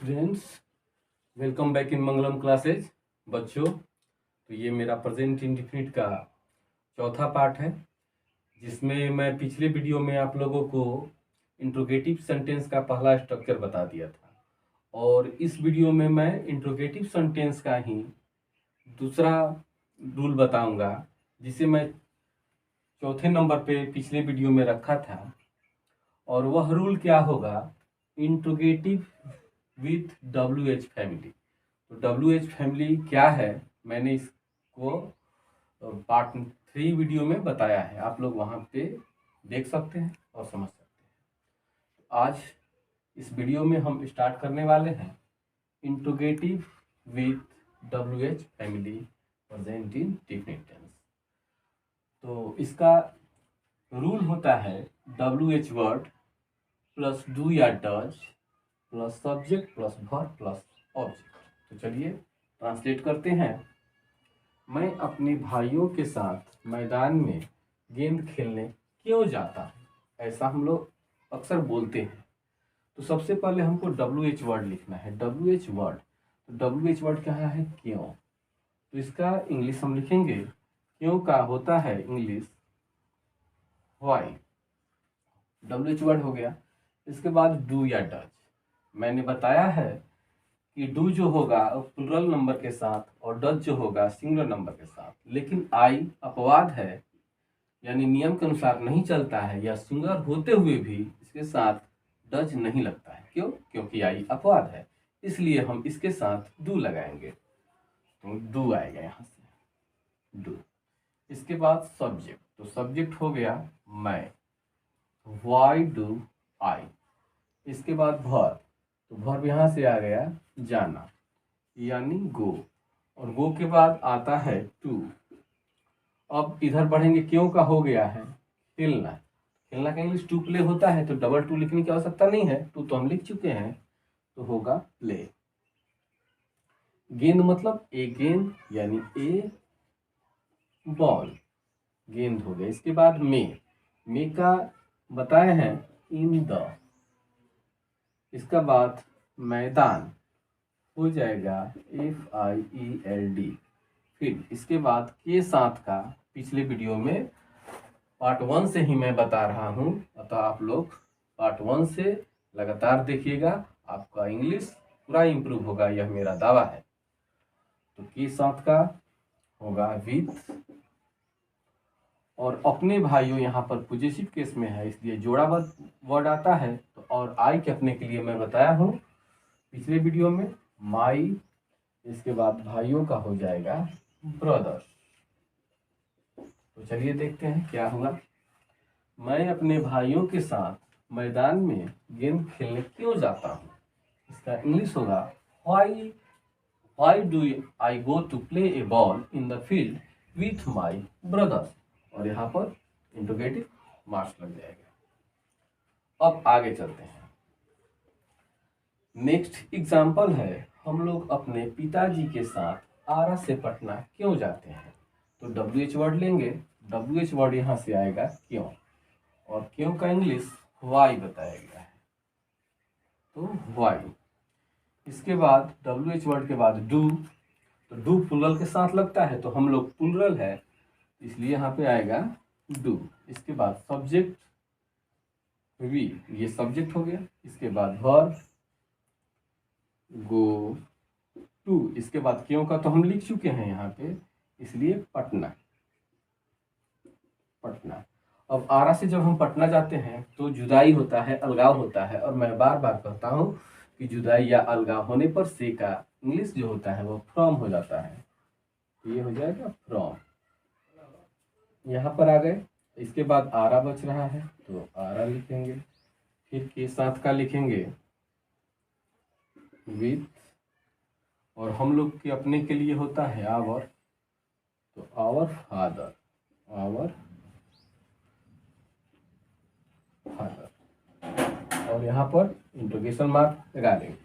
Students, welcome back in Mangalam classes. बच्चों, तो ये मेरा प्रेजेंट इंडिफिनिट का चौथा पार्ट है, जिसमें मैं पिछले वीडियो में आप लोगों को इंट्रोगेटिव सेंटेंस का पहला स्ट्रक्चर बता दिया था, और इस वीडियो में मैं इंट्रोगेटिव सेंटेंस का ही दूसरा रूल बताऊंगा, जिसे मैं चौथे नंबर पे पिछले वीडियो में रखा था। और वह रूल क्या होगा? Interrogative with WH family. तो WH फैमिली क्या है, मैंने इसको पार्ट 3 वीडियो में बताया है, आप लोग वहाँ पे देख सकते हैं और समझ सकते हैं। तो आज इस वीडियो में हम स्टार्ट करने वाले हैं interrogative with WH family present indefinite tense. तो इसका रूल होता है WH वर्ड प्लस डू या does plus subject plus verb plus object. तो चलिए ट्रांसलेट करते हैं। मैं अपने भाइयों के साथ मैदान में गेंद खेलने क्यों जाता हूँ, ऐसा हम लोग अक्सर बोलते हैं। तो सबसे पहले हमको WH वर्ड लिखना है। WH वर्ड, तो WH वर्ड क्या है? क्यों। तो इसका इंग्लिश हम लिखेंगे, क्यों का होता है इंग्लिश व्हाई। WH वर्ड हो गया। इसके बाद डू या डज, मैंने बताया है कि डू जो होगा प्लुरल नंबर के साथ और डज जो होगा सिंगुलर नंबर के साथ, लेकिन आई अपवाद है, यानी नियम के अनुसार नहीं चलता है, या सिंगुलर होते हुए भी इसके साथ डज नहीं लगता है। क्यों? क्योंकि आई अपवाद है, इसलिए हम इसके साथ डू लगाएंगे। तो डू आएगा यहाँ से, डू। इसके बाद सब्जेक्ट, तो सब्जेक्ट हो गया मैं, वाई डू आई। इसके बाद वर्ब, तो वर्ब यहाँ से आ गया जाना, यानी गो, और गो के बाद आता है टू। अब इधर बढ़ेंगे, क्यों का हो गया है खेलना। खेलना का इंग्लिश टू प्ले होता है, तो डबल टू लिखने की आवश्यकता नहीं है, टू तो हम लिख चुके हैं, तो होगा प्ले। गेंद मतलब ए गेंद, यानी ए बॉल, गेंद हो गया। इसके बाद मे का बताए हैं इन द। इसका बाद मैदान हो जाएगा FIELD फील्ड। इसके बाद के साथ का पिछले वीडियो में पार्ट 1 से ही मैं बता रहा हूँ, अतः आप लोग पार्ट 1 से लगातार देखिएगा, आपका इंग्लिश पूरा इम्प्रूव होगा, यह मेरा दावा है। तो के साथ का होगा विथ, और अपने भाइयों यहाँ पर पॉजिटिव केस में है, इसलिए जोड़ा वर्ड आता है। तो और आई के अपने के लिए मैं बताया हूँ पिछले वीडियो में माई। इसके बाद भाइयों का हो जाएगा ब्रदर्स। तो चलिए देखते हैं क्या हुआ। मैं अपने भाइयों के साथ मैदान में गेंद खेलने क्यों जाता हूँ, इसका इंग्लिश होगा why do I go to play a ball in the field with my brothers. और यहाँ पर इंट्रोगेटिव मार्क्स लग जाएगा। अब आगे चलते हैं। नेक्स्ट एग्जाम्पल है, हम लोग अपने पिताजी के साथ आरा से पटना क्यों जाते हैं। तो WH वर्ड लेंगे, WH वर्ड यहाँ से आएगा क्यों, और क्यों का इंग्लिश वाई बताया गया है, तो वाई। इसके बाद WH वर्ड के बाद डू, तो डू प्लुरल के साथ लगता है, तो हम लोग प्लुरल है, इसलिए यहाँ पे आएगा डू। इसके बाद सब्जेक्ट वी, ये सब्जेक्ट हो गया। इसके बाद वर्ब गो टू। इसके बाद क्यों का तो हम लिख चुके हैं यहाँ पे, इसलिए पटना, पटना। अब आरा से जब हम पटना जाते हैं तो जुदाई होता है, अलगाव होता है, और मैं बार बार कहता हूँ कि जुदाई या अलगाव होने पर से का इंग्लिश जो होता है वो फ्रॉम हो जाता है, ये हो जाएगा फ्रॉम। यहाँ पर आ गए। इसके बाद आरा बच रहा है, तो आरा लिखेंगे, फिर के साथ का लिखेंगे विथ, और हम लोग के अपने के लिए होता है आवर, तो आवर फादर, आवर फादर, और यहाँ पर इंट्रोगेशन मार्क लगा देंगे।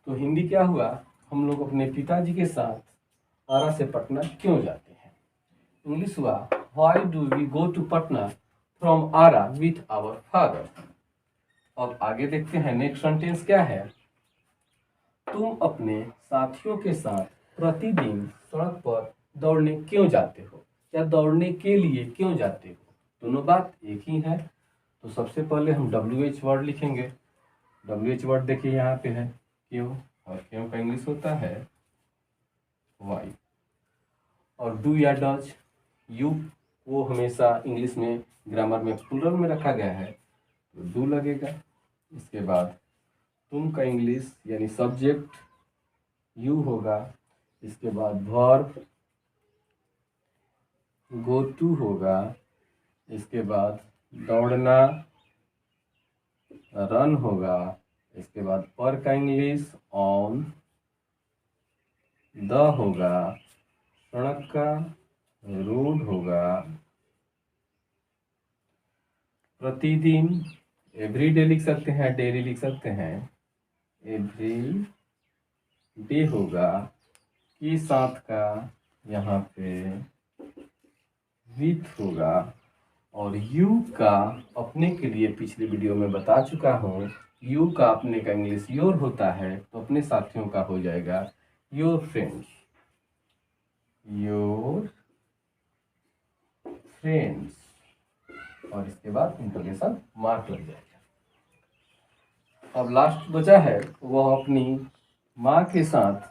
तो हिंदी क्या हुआ, हम लोग अपने पिताजी के साथ आरा से पटना क्यों जाते हैं। इंग्लिश हुआ why do we go to Patna from Arrah with our father. अब आगे देखते हैं नेक्स्ट सेंटेंस क्या है। तुम अपने साथियों के साथ प्रतिदिन सड़क पर दौड़ने क्यों जाते हो, या दौड़ने के लिए क्यों जाते हो। दोनों बात एक ही है। तो सबसे पहले हम WH वर्ड लिखेंगे। WH वर्ड देखिए यहाँ पे है क्यों, और क्यों का इंग्लिश होता है वाई। और डू या डज, यू वो हमेशा इंग्लिश में ग्रामर में प्लूरल में रखा गया है तो डू लगेगा। इसके बाद तुम का इंग्लिश यानी सब्जेक्ट यू होगा। इसके बाद वर्ब गो टू होगा। इसके बाद दौड़ना रन होगा। इसके बाद पर का इंग्लिश ऑन, द होगा, सड़क का रोड होगा, प्रतिदिन एवरीडे लिख सकते हैं, डेली लिख सकते हैं, एवरी डे होगा, के साथ का यहाँ पे विथ होगा। और यू का अपने के लिए पिछली वीडियो में बता चुका हूँ, यू का अपने का इंग्लिश योर होता है तो अपने साथियों का हो जाएगा योर फ्रेंड्स, योर फ्रेंड्स। और इसके बाद इंटरोगेशन मार्क लग जाएगा। अब लास्ट बचा है, वह अपनी माँ के साथ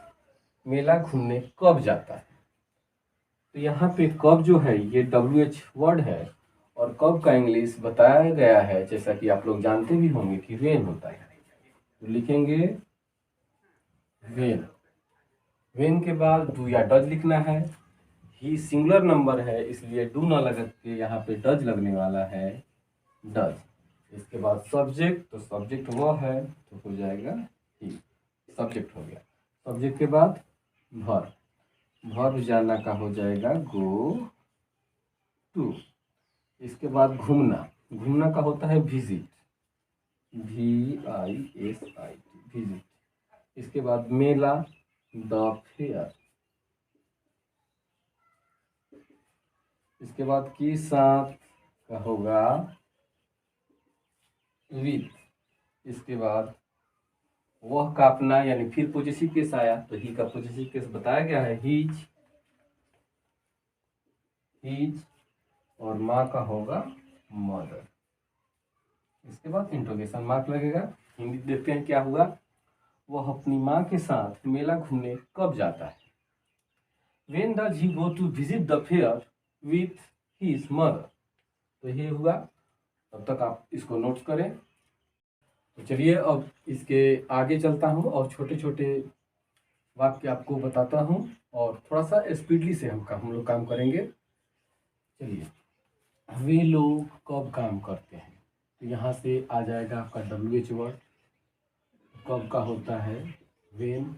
मेला घूमने कब जाता है। तो यहाँ पे कब जो है ये WH वर्ड है, और कब का इंग्लिश बताया गया है जैसा कि आप लोग जानते भी होंगे कि वेन होता है। तो लिखेंगे वेन। वेन के बाद डू या डज लिखना है। ही सिंगुलर नंबर है इसलिए डू ना लग के यहाँ पे डज लगने वाला है, डज। इसके बाद सब्जेक्ट, तो सब्जेक्ट वह है तो हो जाएगा ही, सब्जेक्ट हो गया। सब्जेक्ट के बाद वर्ब, वर्ब जाना का हो जाएगा गो टू। इसके बाद घूमना, घूमना का होता है विजिट, VISIT, विजिट। इसके बाद मेला, द फेयर। इसके बाद के साथ का होगा विथ। इसके बाद वह का अपना यानी फिर पॉजिटिव केस आया तो ही का पॉजिटिव केस बताया गया है हीज, हीज। और माँ का होगा मदर। इसके बाद इंट्रोगेशन मार्क लगेगा। हिंदी देखते हैं क्या हुआ। वह अपनी माँ के साथ मेला घूमने कब जाता है। When does he go to visit the fair with his mother। तो ये हुआ। तब तक आप इसको नोट्स करें। तो चलिए अब इसके आगे चलता हूँ और छोटे छोटे वाक्य आपको बताता हूँ और थोड़ा सा स्पीडली से हम लोग काम करेंगे। चलिए, वे लोग कब काम करते हैं, तो यहाँ से आ जाएगा आपका WH वर्ड। कब का होता है वेन।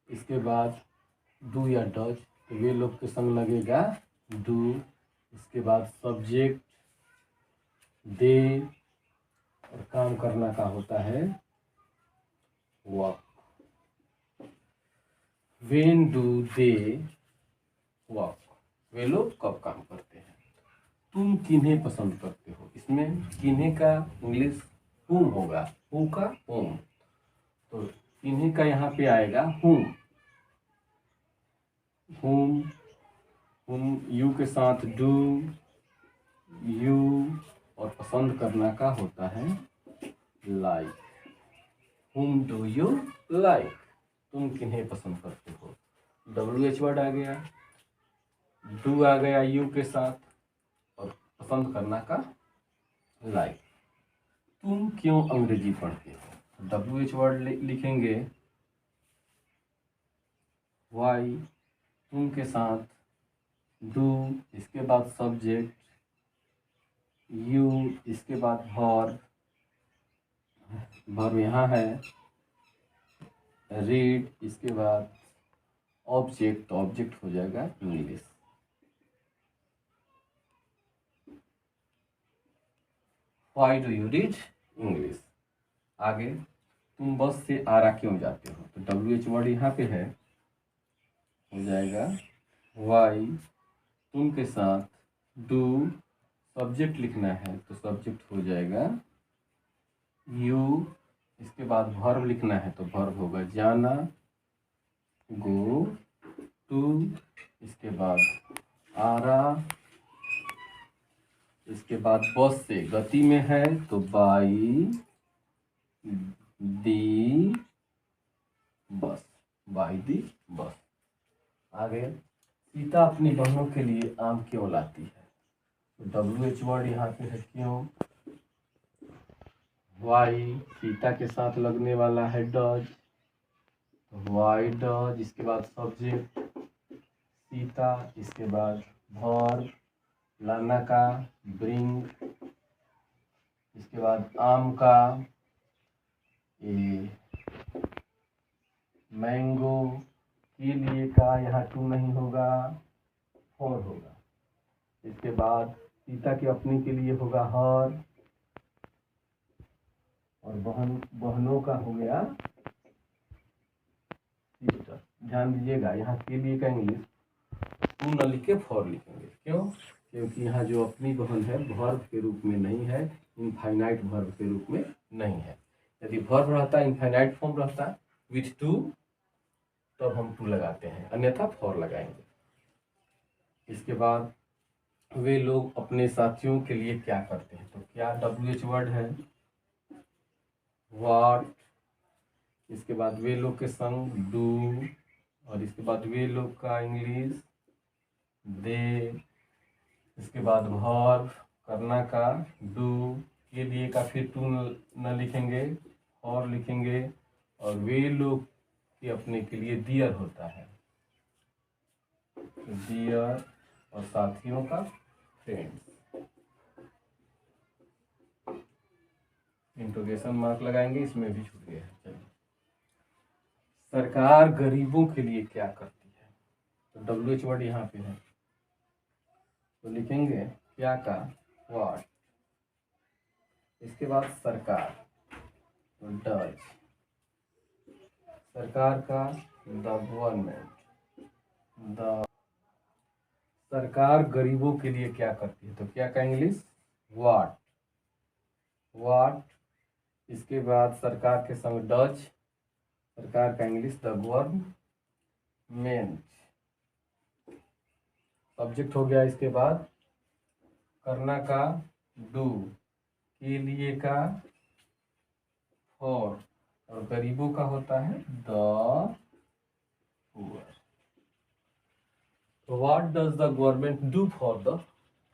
इसके बाद डू या डज, तो वे लोग के संग लगेगा डू। इसके बाद सब्जेक्ट दे, और काम करना का होता है work. When do they work, वे लोग कब काम करते हैं। तुम किन्हें पसंद करते हो, इसमें किन्हें का इंग्लिश हुम होगा, हु का होम। तो किन्हें का यहाँ पे आएगा हुम, हुम, हुम यू के साथ डू, यू। और पसंद करना का होता है लाइक, हुम डू यू लाइक, तुम किन्हें पसंद करते हो। WH वर्ड आ गया, डू आ गया यू के साथ, और पसंद करना का लाइक। तुम क्यों अंग्रेजी पढ़ते हो, WH वर्ड लिखेंगे वाई, तुम के साथ डू। इसके बाद सब्जेक्ट यू। इसके बाद वर्ब, वर्ब यहाँ है रीड। इसके बाद ऑब्जेक्ट, ऑब्जेक्ट हो जाएगा English. Why do you read English. आगे, तुम बस से आरा क्यों जाते हो, तो WH वर्ड यहाँ पे है, हो जाएगा वाई। तुम के साथ डू, सब्जेक्ट लिखना है तो सब्जेक्ट हो जाएगा यू। इसके बाद वर्ब लिखना है तो वर्ब होगा जाना, गो टू, इसके बाद आ रहा, इसके बाद बस से गति में है तो बाई दी बस, बाई दी बस। आगे सीता अपनी बहनों के लिए आम क्यों लाती है, तो WH वर्ड यहाँ पे है क्यों। वाई सीता के साथ लगने वाला है डज, वाई डज, इसके बाद सब्जेक्ट सीता, इसके बाद वर्ब लाना का ब्रिंग, इसके बाद आम का ए मैंगो, के लिए का यहाँ टू नहीं होगा फॉर होगा। इसके बाद सीता के अपने के लिए होगा हर, और बहनों का हो गया सिस्टर। ध्यान दीजिएगा यहाँ के लिए का इंग्लिश टू न लिख के फॉर लिखेंगे, क्यों, क्योंकि यहाँ जो अपनी बहन है वर्ब के रूप में नहीं है, इनफाइनाइट वर्ब के रूप में नहीं है। यदि वर्ब रहता इनफाइनाइट फॉर्म रहता विथ टू तब हम टू लगाते हैं, अन्यथा फॉर लगाएंगे। इसके बाद वे लोग अपने साथियों के लिए क्या करते हैं, तो क्या WH वर्ड है व्हाट, इसके बाद वे लोग के संग डू, और इसके बाद वे लोग का इंग्लिश दे, इसके बाद वर्ब करना का डू, के लिए का फिर टू न लिखेंगे और लिखेंगे, और वे लोग के अपने के लिए दियर होता है, दियर, और साथियों का फ्रेंड्स। इंट्रोगेशन मार्क लगाएंगे, इसमें भी छूट गया है। चलिए, सरकार गरीबों के लिए क्या करती है, तो WH वर्ड यहाँ पे है तो लिखेंगे क्या का व्हाट, इसके बाद सरकार तो डज, सरकार का द गवर्नमेंट द, सरकार गरीबों के लिए क्या करती है तो क्या का इंग्लिश व्हाट, व्हाट, इसके बाद सरकार के संग डज, सरकार का इंग्लिश द गवर्नमेंट, सब्जेक्ट हो गया। इसके बाद करना का डू, के लिए का फॉर, और गरीबों का होता है द पुअर। तो what does the government do for the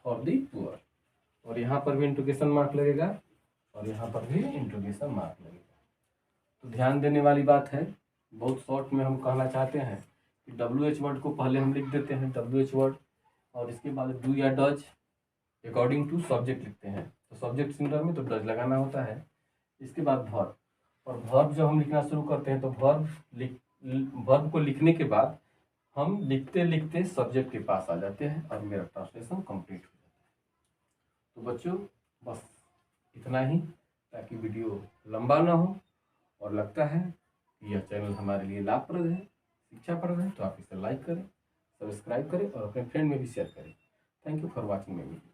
poor, और यहाँ पर भी इंट्रोगेशन मार्क लगेगा और यहाँ पर भी इंट्रोगेशन मार्क लगेगा। तो ध्यान देने वाली बात है, बहुत शॉर्ट में हम कहना चाहते हैं कि WH वर्ड को पहले हम लिख देते हैं WH वर्ड, और इसके बाद डू या डज अकॉर्डिंग टू सब्जेक्ट लिखते हैं, तो सब्जेक्ट सिंगुलर में तो डज लगाना होता है। इसके बाद वर्ब, और वर्ब जब हम लिखना शुरू करते हैं तो वर्ब को लिखने के बाद हम लिखते लिखते सब्जेक्ट के पास आ जाते हैं और मेरा ट्रांसलेशन कंप्लीट हो जाता है। तो बच्चों बस इतना ही, ताकि वीडियो लंबा ना हो, और लगता है कि यह चैनल हमारे लिए लाभप्रद है, शिक्षाप्रद है, तो आप इसे लाइक करें, सब्सक्राइब करें और अपने फ्रेंड में भी शेयर करें। Thank you for watching my video.